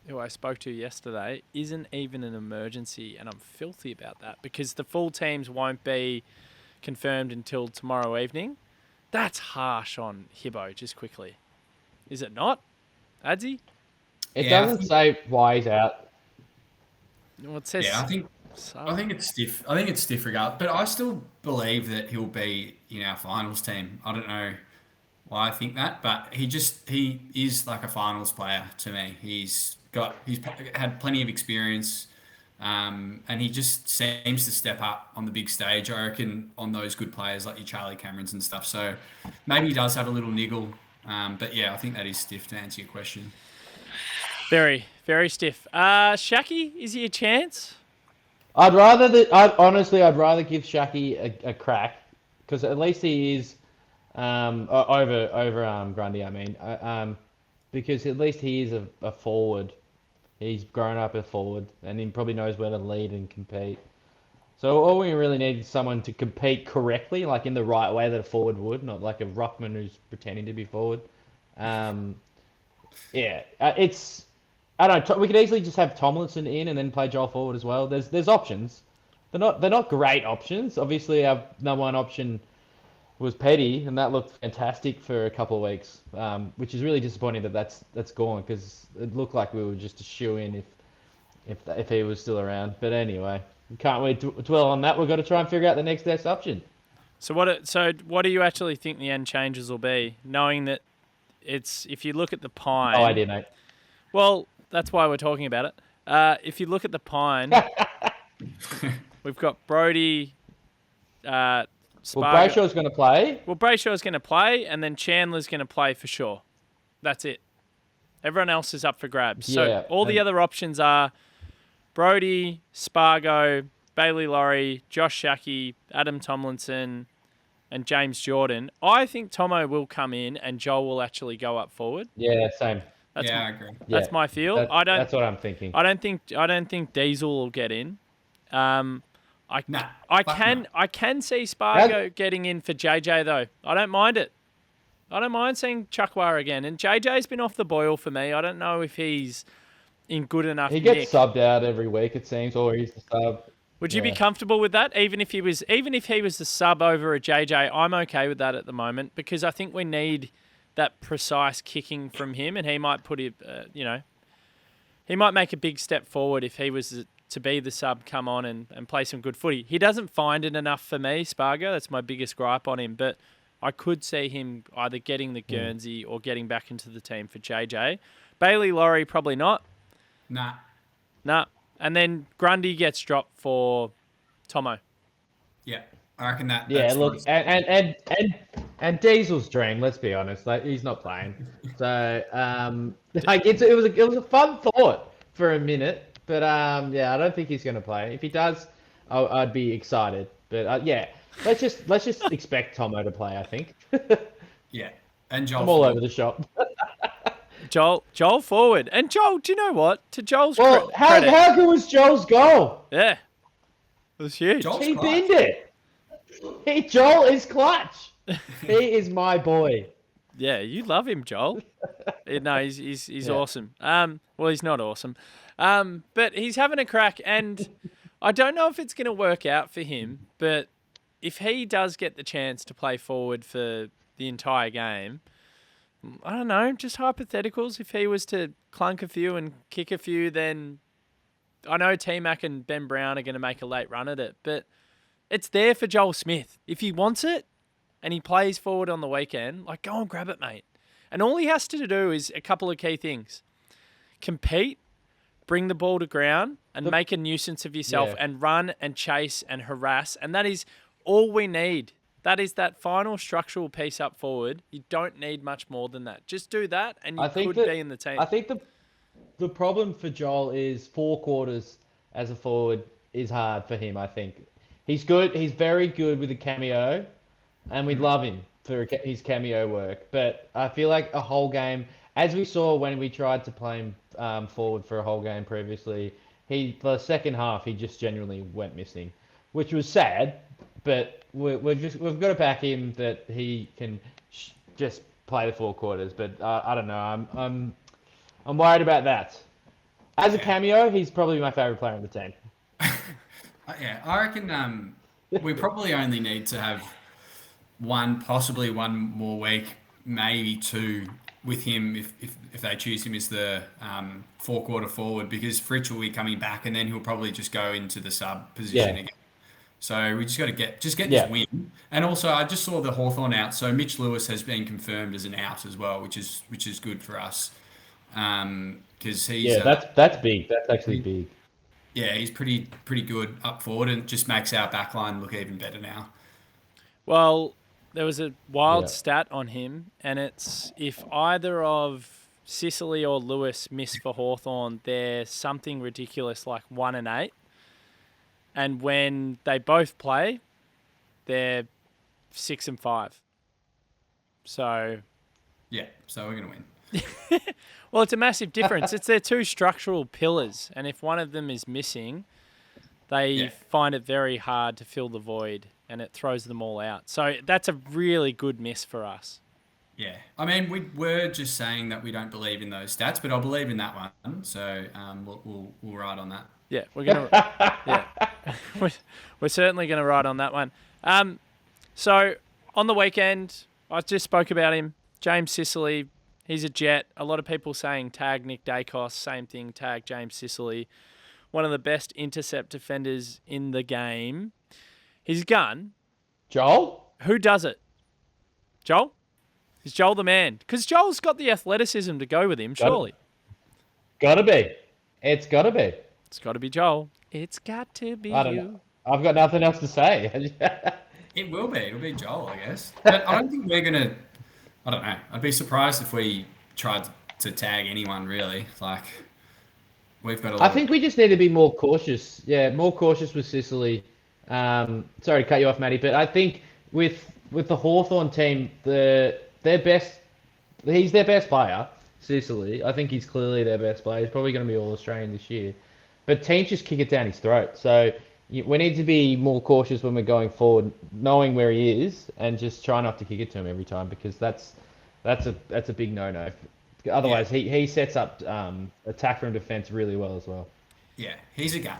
who I spoke to yesterday, isn't even an emergency, and I'm filthy about that because the full teams won't be confirmed until tomorrow evening. That's harsh on Hibbo, just quickly. Is it not, Adzy? It doesn't say why he's out. Well, it says I think it's stiff. I think it's stiff regard, but I still believe that he'll be in our finals team. I don't know why I think that, but he is like a finals player to me. He's had plenty of experience, and he just seems to step up on the big stage, I reckon, on those good players like your Charlie Camerons and stuff. So maybe he does have a little niggle, but yeah, I think that is stiff to answer your question. Very, very stiff. Shacky, is he a chance? I'd rather give Shacky a crack because at least he is over Grundy. I mean, because at least he is a forward. He's grown up a forward, and he probably knows where to lead and compete. So all we really need is someone to compete correctly, like in the right way that a forward would, not like a ruckman who's pretending to be forward. I don't know. We could easily just have Tomlinson in and then play Joel forward as well. There's options. They're not great options. Obviously, our number 1 option was Petty, and that looked fantastic for a couple of weeks, which is really disappointing that's gone because it looked like we were just a shoe-in if he was still around. But anyway, we can't wait to dwell on that. We've got to try and figure out the next best option. So what do you actually think the end changes will be, knowing that it's, if you look at the pine... Oh, I did, mate. Well, that's why we're talking about it. If you look at the pine, we've got Brody... Brayshaw's going to play. Well, Brayshaw's going to play, and then Chandler's going to play for sure. That's it. Everyone else is up for grabs. So all the other options are Brody, Spargo, Bailey Laurie, Josh Shackey, Adam Tomlinson, and James Jordan. I think Tomo will come in, and Joel will actually go up forward. Yeah, same. I agree. That's my feel. That's what I'm thinking. I don't think Diesel will get in. I can see Spargo getting in for JJ though. I don't mind it. I don't mind seeing Chukwar again. And JJ's been off the boil for me. I don't know if he's in good enough. He gets subbed out every week, it seems, or he's the sub. Would you be comfortable with that? Even if he was the sub over a JJ, I'm okay with that at the moment because I think we need that precise kicking from him, and he might put it. He might make a big step forward if he was to be the sub, come on and play some good footy. He doesn't find it enough for me, Spargo. That's my biggest gripe on him. But I could see him either getting the Guernsey or getting back into the team for JJ. Bailey Laurie, probably not. Nah. And then Grundy gets dropped for Tomo. Yeah, I reckon that. Yeah, look, and Diesel's dream. Let's be honest, like he's not playing. So it was a fun thought for a minute. But I don't think he's going to play. If he does, I'd be excited. But let's just expect Tomo to play. I think. Yeah, and Joel. I'm all over the shop. Joel forward. And Joel, do you know what? To Joel's Well, credit. how good was Joel's goal? Yeah. It was huge. Joel's He clutch. binned it. Joel is clutch. He is my boy. Yeah, you love him, Joel. No, he's awesome. Well, he's not awesome. But he's having a crack, and I don't know if it's going to work out for him, but if he does get the chance to play forward for the entire game, I don't know, just hypotheticals. If he was to clunk a few and kick a few, then I know T-Mac and Ben Brown are going to make a late run at it, but it's there for Joel Smith. If he wants it and he plays forward on the weekend, like, go and grab it, mate. And all he has to do is a couple of key things. Compete, bring the ball to ground, and make a nuisance of yourself, and run and chase and harass. And that is all we need. That is that final structural piece up forward. You don't need much more than that. Just do that, and you could be in the team. I think the problem for Joel is 4 quarters as a forward is hard for him, I think. He's good. He's very good with a cameo, and we love him for his cameo work. But I feel like a whole game, as we saw when we tried to play him forward for a whole game previously, for the second half, he just genuinely went missing, which was sad. But we've got to back him that he can just play the 4 quarters. But I don't know. I'm worried about that. As a cameo, he's probably my favorite player on the team. Yeah, I reckon we probably only need to have possibly one more week, maybe 2 with him if they choose him as the 4-quarter forward, because Fritsch will be coming back and then he'll probably just go into the sub position again. So we just got to get this win. And also, I just saw the Hawthorn out, so Mitch Lewis has been confirmed as an out as well, which is good for us. Because he's that's big. That's actually big. Yeah, he's pretty good up forward, and just makes our backline look even better now. Well, there was a wild stat on him, and it's if either of Sicily or Lewis miss for Hawthorn, they're something ridiculous like 1 and 8. And when they both play, they're 6 and 5. So, yeah, so we're gonna win. Well, it's a massive difference. It's their 2 structural pillars, and if one of them is missing, they find it very hard to fill the void, and it throws them all out. So that's a really good miss for us. Yeah, I mean, we were just saying that we don't believe in those stats, but I believe in that one. So we'll ride on that. Yeah, we're gonna. We're certainly gonna ride on that one. So on the weekend, I just spoke about him, James Sicily. He's a jet. A lot of people saying tag Nick Dacos. Same thing, tag James Sicily. One of the best intercept defenders in the game. He's a gun. Joel? Who does it? Joel? Is Joel the man? Because Joel's got the athleticism to go with him, surely. Gotta be. It's gotta be. It's got to be Joel. It's got to be I don't you. know. I've got nothing else to say. It will be. It'll be Joel, I guess. But I don't think we're going to... I don't know. I'd be surprised if we tried to tag anyone, really. Like, we've got a lot I think we just need to be more cautious. Yeah, more cautious with Sicily. Sorry to cut you off, Matty, but I think with the Hawthorn team, he's their best player, Sicily. I think he's clearly their best player. He's probably going to be All-Australian this year. But teams just kick it down his throat. So we need to be more cautious when we're going forward, knowing where he is, and just try not to kick it to him every time, because that's a big no-no. Otherwise, he sets up attack from defense really well as well. Yeah, he's a gun.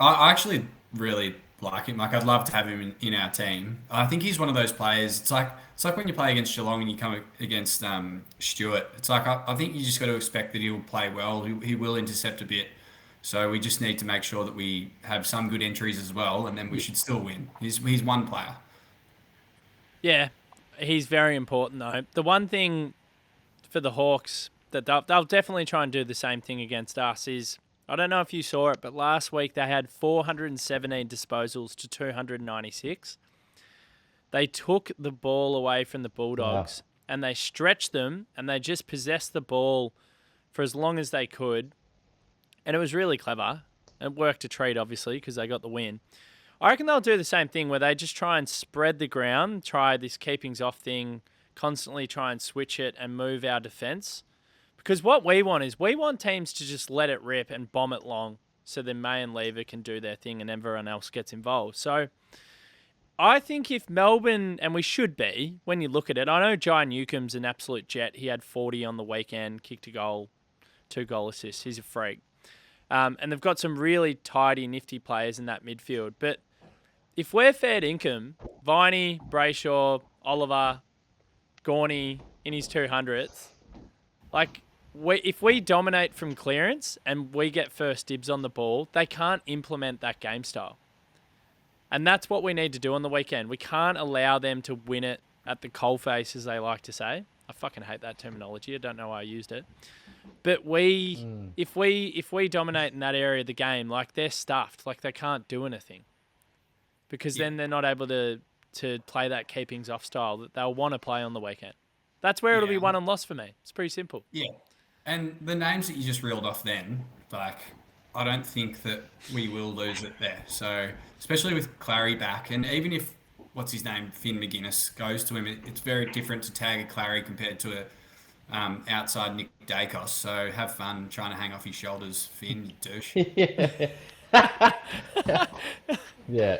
I actually really like him. Like, I'd love to have him in our team. I think he's one of those players. It's like when you play against Geelong and you come against Stewart. It's like I think you just got to expect that he'll play well. He will intercept a bit. So we just need to make sure that we have some good entries as well, and then we should still win. He's one player. Yeah, he's very important though. The one thing for the Hawks that they'll definitely try and do the same thing against us is, I don't know if you saw it, but last week they had 417 disposals to 296. They took the ball away from the Bulldogs and they stretched them and they just possessed the ball for as long as they could. And it was really clever. It worked a treat, obviously, because they got the win. I reckon they'll do the same thing where they just try and spread the ground, try this keepings off thing, constantly try and switch it and move our defence. Because what we want teams to just let it rip and bomb it long so then May and Lever can do their thing and everyone else gets involved. So I think if Melbourne, and we should be, when you look at it, I know Jai Newcomb's an absolute jet. He had 40 on the weekend, kicked a goal, 2 goal assists. He's a freak. And they've got some really tidy, nifty players in that midfield. But if we're fair income, Viney, Brayshaw, Oliver, Gawney in his 200s, like, if we dominate from clearance and we get first dibs on the ball, they can't implement that game style. And that's what we need to do on the weekend. We can't allow them to win it at the coalface, as they like to say. I fucking hate that terminology. I don't know why I used it. But if we dominate in that area of the game, like, they're stuffed. Like, they can't do anything. Because then they're not able to play that keepings off style that they'll want to play on the weekend. That's where it'll be won and lost for me. It's pretty simple. Yeah. And the names that you just reeled off then, like, I don't think that we will lose it there. So, especially with Clary back, and even if, what's his name, Finn McGuinness goes to him, it's very different to tag a Clary compared to a outside Nick Dacos. So have fun trying to hang off his shoulders, Finn, you douche. Yeah.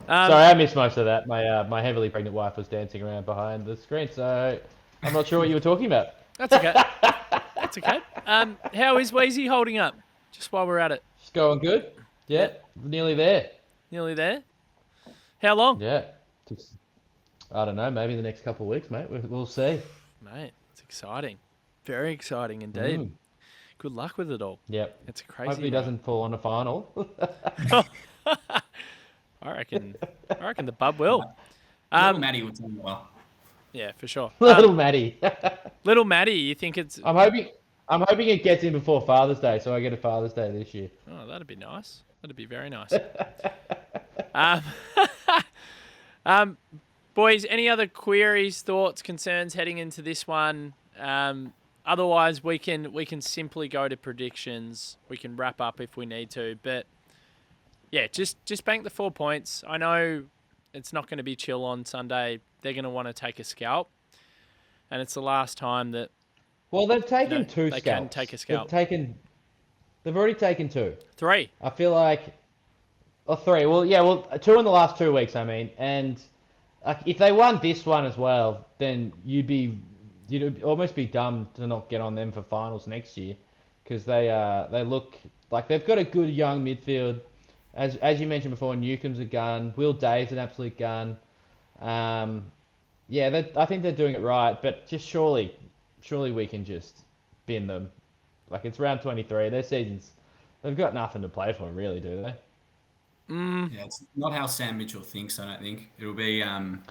Sorry, I missed most of that. My heavily pregnant wife was dancing around behind the screen, so I'm not sure what you were talking about. That's okay. That's okay. How is Wheezy holding up? Just while we're at it. Just going good. Yeah, nearly there. Nearly there? How long? Yeah. I don't know, maybe the next couple of weeks, mate. We'll see. Mate, it's exciting. Very exciting indeed. Good luck with it all. Yep. It's a crazy. Hopefully he doesn't fall on a final. I reckon the bub will. Little Matty will do well. Yeah, for sure. Little Matty. Little Matty, you think it's... I'm hoping it gets in before Father's Day, so I get a Father's Day this year. Oh, that'd be nice. That'd be very nice. Boys, any other queries, thoughts, concerns heading into this one? Otherwise, we can simply go to predictions. We can wrap up if we need to, but yeah, just bank the 4 points. I know it's not going to be chill on Sunday. They're going to want to take a scalp, and it's the last time that. Well, they've taken 2 they scalps. can take a scalp. They've already taken 2. 3. I feel like, 3. Well, yeah, 2 in the last 2 weeks. I mean, and if they won this one as well, then you'd almost be dumb to not get on them for finals next year, because they look like they've got a good young midfield. As you mentioned before, Newcomb's a gun. Will Day's an absolute gun. I think they're doing it right, but just surely we can just bin them. Like, it's round 23. Their seasons, they've got nothing to play for, really, do they? Yeah, it's not how Sam Mitchell thinks. I don't think it'll be. I'm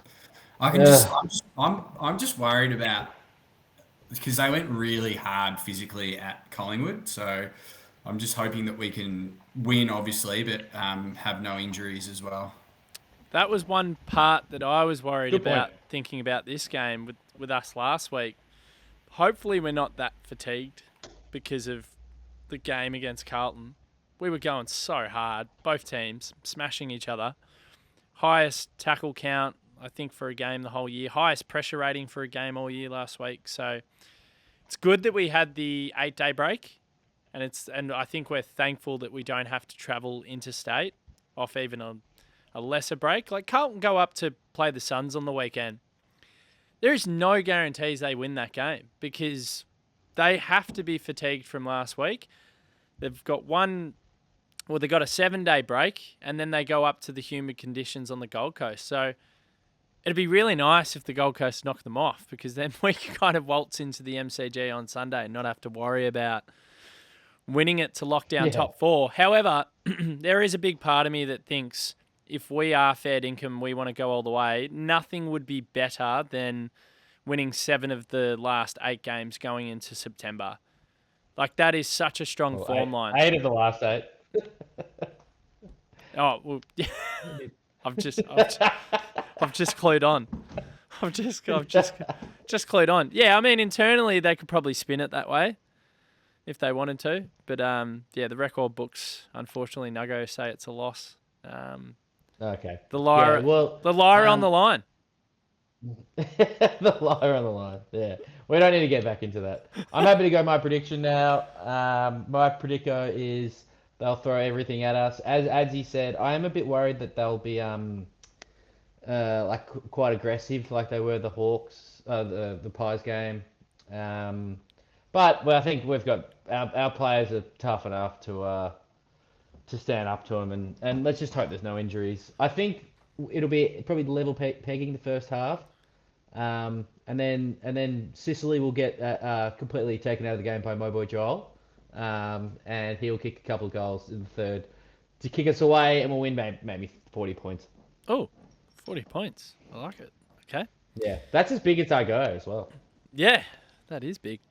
just worried about, because they went really hard physically at Collingwood. So I'm just hoping that we can win, obviously, but have no injuries as well. That was one part that I was worried about thinking about this game with us last week. Hopefully we're not that fatigued because of the game against Carlton. We were going so hard, both teams, smashing each other. Highest tackle count, I think, for a game the whole year. Highest pressure rating for a game all year last week. So it's good that we had the 8-day break. And I think we're thankful that we don't have to travel interstate off even a lesser break. Like, Carlton go up to play the Suns on the weekend. There is no guarantees they win that game because they have to be fatigued from last week. They've got they got a 7-day break, and then they go up to the humid conditions on the Gold Coast. So it'd be really nice if the Gold Coast knock them off, because then we can kind of waltz into the MCG on Sunday and not have to worry about winning it to lock down top 4. However, there is a big part of me that thinks if we are fair income, we want to go all the way. Nothing would be better than winning 7 of the last 8 games going into September. Like, that is such a strong form line. 8 of the last 8. Oh, well, yeah. I've just clued on. I've just clued on. Yeah, I mean, internally they could probably spin it that way if they wanted to, but the record books, unfortunately, Nuggo say it's a loss. Okay. The Lyra on the line. The liar on the line. Yeah. We don't need to get back into that. I'm happy to go my prediction now. My predictor is they'll throw everything at us. As Adzy said, I am a bit worried that they'll be quite aggressive like they were the Hawks, the Pies game. But I think we've got our players are tough enough to stand up to them, and let's just hope there's no injuries. I think it'll be probably level pegging the first half. And then Sicily will get completely taken out of the game by my boy Joel, and he'll kick a couple of goals in the third to kick us away, and we'll win maybe 40 points. Oh, 40 points. I like it. Okay. Yeah, that's as big as I go as well. Yeah, that is big.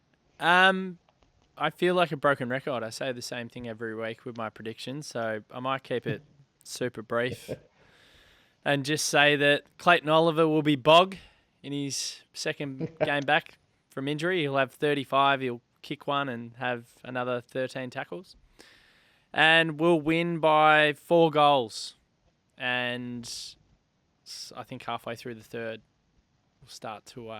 I feel like a broken record. I say the same thing every week with my predictions, so I might keep it super brief and just say that Clayton Oliver will be bog in his second game back from injury. He'll have 35. He'll kick one and have another 13 tackles. And we'll win by 4 goals. And I think halfway through the third, we'll start to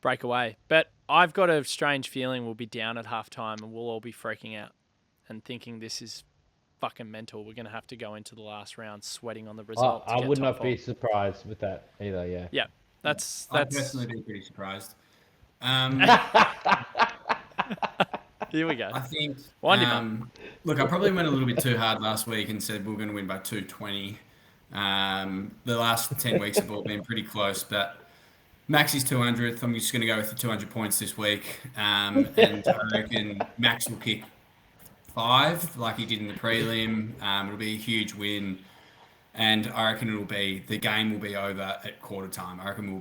break away. But I've got a strange feeling we'll be down at halftime and we'll all be freaking out and thinking this is fucking mental. We're going to have to go into the last round sweating on the result. I would not be surprised with that either, yeah. Yeah. That's I'd personally be pretty surprised. Here we go. I think. Wind him up. Look, I probably went a little bit too hard last week and said we are going to win by 220. The last 10 weeks have all been pretty close, but Max is 200th. I'm just going to go with the 200 points this week. And I reckon Max will kick 5 like he did in the prelim. It'll be a huge win. And I reckon the game will be over at quarter time. I reckon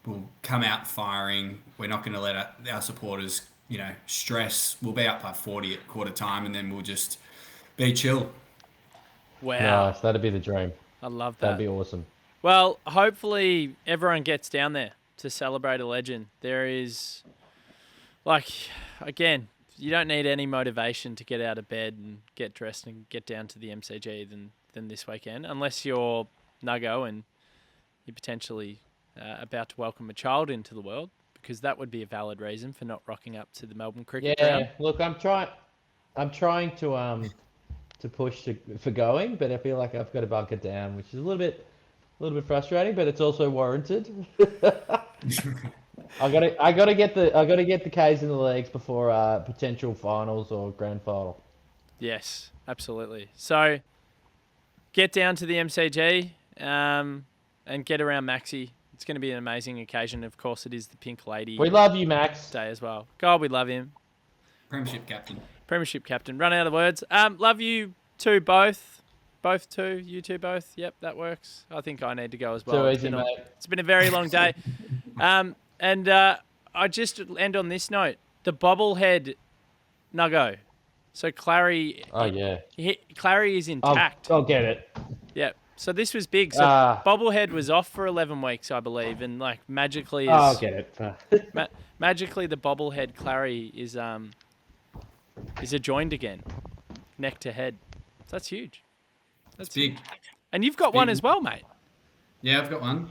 we'll come out firing. We're not going to let our supporters, stress. We'll be up by 40 at quarter time, and then we'll just be chill. Wow. Nice, that'd be the dream. I love that. That'd be awesome. Well, hopefully everyone gets down there to celebrate a legend. There is, again, you don't need any motivation to get out of bed and get dressed and get down to the MCG than this weekend, unless you're Nuggo and you're potentially about to welcome a child into the world, because that would be a valid reason for not rocking up to the Melbourne Cricket Ground. Look, I'm trying to push for going, but I feel like I've got to bunker down, which is a little bit frustrating, but it's also warranted. I gotta get the K's in the legs before potential finals or grand final. Yes, absolutely. So get down to the MCG and get around Maxi. It's going to be an amazing occasion. Of course, it is the Pink Lady. We love you, Max. Day as well. God, we love him. Premiership captain. Premiership captain. Run out of words. Love you two both. Both two. You two both. Yep, that works. I think I need to go as well. Too easy, mate. It's been a very long day. And I just end on this note. The bobblehead Nuggo. So Clary. Oh yeah. Clary is intact. I'll get it. Yep. So this was big. So bobblehead was off for 11 weeks, I believe, and magically. I'll get it. Magically, the bobblehead Clary is adjoined again, neck to head. So that's huge. That's big. And you've got one as well, mate. Yeah, I've got one.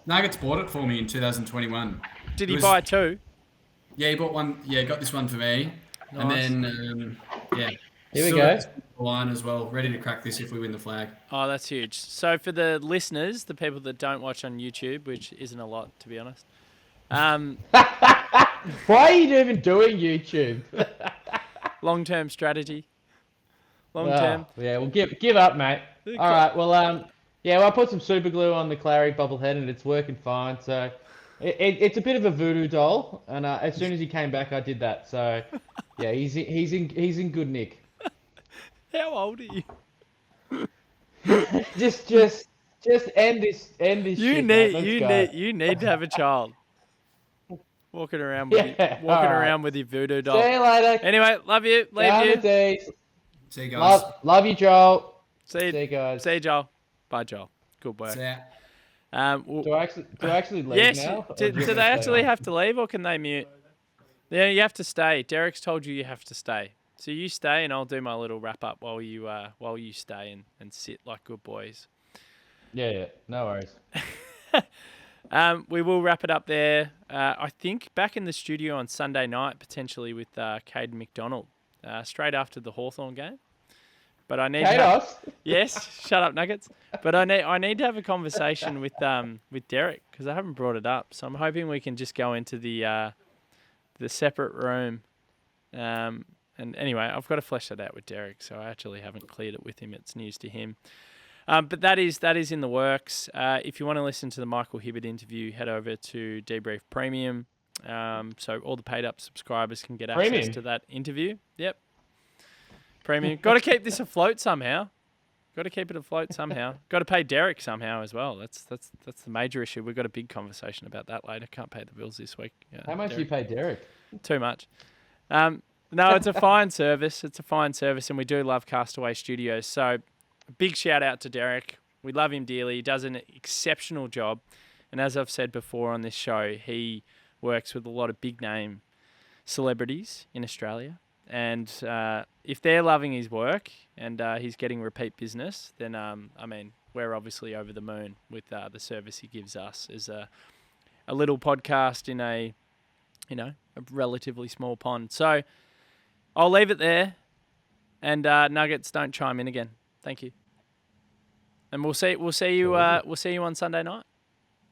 Nuggets bought it for me in 2021. Did he buy 2? Yeah, he bought one. Yeah, got this one for me. Nice. And then, Here we go. Line as well, ready to crack this if we win the flag. Oh, that's huge. So for the listeners, the people that don't watch on YouTube, which isn't a lot, to be honest. Why are you even doing YouTube? Long-term strategy. Long-term. Yeah, well, give up, mate. All right, well, I put some super glue on the Clary bobblehead and it's working fine. So it's a bit of a voodoo doll, and as soon as he came back, I did that. So yeah, he's in good nick. How old are you? just end this. You need to have a child. Walking around with your voodoo doll. See you later. Anyway, love you. Leave you. See you guys. Love you, Joel. See you guys. See you, Joel. Bye, Joel. Good work. See ya. Do I actually leave yes, now? Do they actually have to leave, or can they mute? Yeah, you have to stay. Derek's told you have to stay. So you stay, and I'll do my little wrap up while you stay and sit like good boys. Yeah, no worries. We will wrap it up there. I think back in the studio on Sunday night, potentially with Caden McDonald, straight after the Hawthorn game. But I need yes, shut up, Nuggets. But I need to have a conversation with Derek because I haven't brought it up. So I'm hoping we can just go into the separate room. And anyway, I've got to flesh that out with Derek. So I actually haven't cleared it with him. It's news to him. But that is in the works. If you want to listen to the Michael Hibbert interview, head over to DeeBrief Premium. So all the paid up subscribers can get access to that interview. Yep. Premium. Got to keep this afloat somehow. Got to keep it afloat somehow. Got to pay Derek somehow as well. That's the major issue. We've got a big conversation about that later. Can't pay the bills this week. How much do you pay Derek? Too much. No, it's a fine service. It's a fine service, and we do love Castaway Studios. So a big shout out to Derek. We love him dearly. He does an exceptional job. And as I've said before on this show, he works with a lot of big name celebrities in Australia. And if they're loving his work and he's getting repeat business, then, we're obviously over the moon with the service he gives us as a little podcast in a relatively small pond. So I'll leave it there. And Nuggets, don't chime in again. Thank you. And we'll see you on Sunday night.